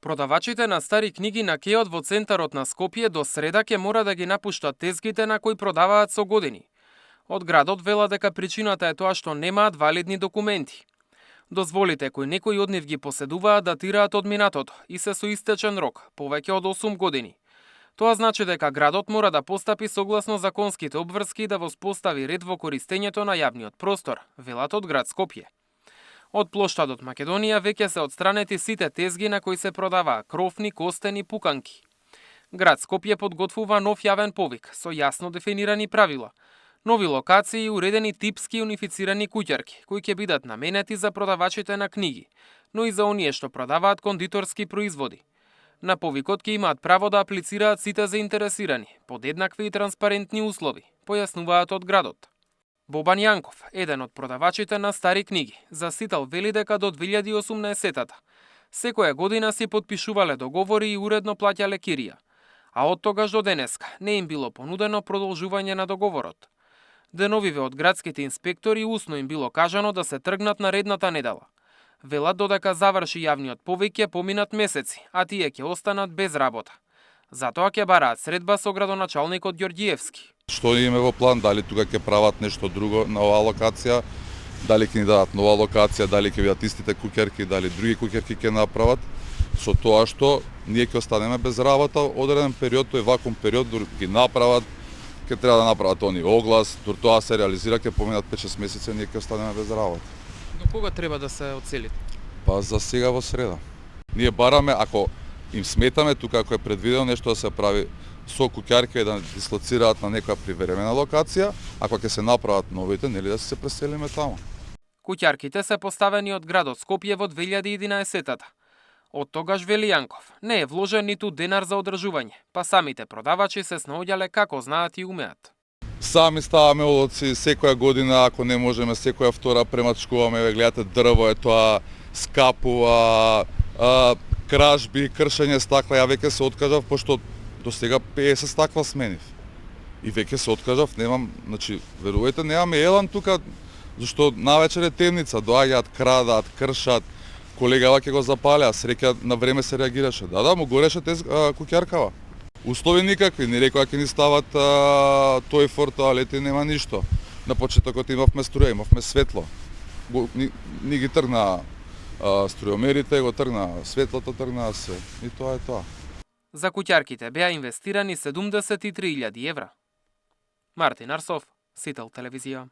Продавачите на стари книги на кеот во центарот на Скопје до среда ќе мора да ги напуштат тезгите на кои продаваат со години. Од градот велат дека причината е тоа што немаат валидни документи. Дозволите кои некои од нив ги поседуваат датираат од минатото и се со истечен рок, повеќе од 8 години. Тоа значи дека градот мора да постапи согласно законските обврски да воспостави ред во користењето на јавниот простор, велат од град Скопје. Од плоштадот Македонија веќе се отстранети сите тезги на кои се продаваа крофни, костени, пуканки. Град Скопје подготвува нов јавен повик со јасно дефинирани правила, нови локации и уредени типски унифицирани куќарки, кои ќе бидат наменети за продавачите на книги, но и за оние што продаваат кондиторски производи. На повикот ќе имаат право да аплицираат сите заинтересирани, под еднакви и транспарентни услови, појаснуваат од градот. Бобан Јанков, еден од продавачите на стари книги, за Сител вели дека до 2018-та секоја година си подпишувале договори и уредно плаќале кирија, а од тогаш до денеска не им било понудено продолжување на договорот. Деновиве од градските инспектори усно им било кажано да се тргнат наредната недела. Велат додека заврши јавниот повик ќе поминат месеци, а тие ќе останат без работа. Затоа ќе бараат средба со градоначалникот Ѓорѓиевски. Што име во план, дали тука ќе прават нешто друго на оваа локација, дали ќе ни дадат нова локација, дали ќе бидат истите куќарки, дали други куќарки ќе направат, со тоа што ние ќе останеме без работа одреден период, тој вакуум период, дури ги направат, ќе треба да направат они оглас, дури тоа се реализира, ќе поминат 5-6 месеци, ние ќе останеме без работа. До кога треба да се одселите? Па за сега во среда. Ние бараме, ако им сметаме тука, ако е предвидено нешто да се прави со куќарки да дислоцираат на некоја привремена локација, ако ќе се направат новите, нели да се преселиме таму. Куќарките се поставени од градот Скопје во 2011-та. Од тогаш, вели Јанков, не е вложен ниту денар за одржување, па самите продавачи се снаоѓале како знаат и умеат. Сами ставаме олоци, секоја година, ако не можеме, секоја втора премачкуваме, гледате дрво е тоа, скапува, кражби, кршење стакла, ја веќе се откажав, пошто до сега 50 стакла сменив. И веќе се откажав, немам, значи, верувајте, немаме елан тука, зашто навечер е темница, доаѓаат, крадат, кршат, колегава ќе го запалеа, среќа на време се реагираше. Да, му гореше куќаркава. Услови никакви, не рекоа ќе ни стават тој фор тоалети, нема ништо. На почетокот имавме струја, имавме светло. Ни ги тргна струјомерите, го тргна светлото, тргна се. И тоа е тоа. За куќарките беа инвестирани 73.000 евра. Мартин Арсов, Сител телевизија.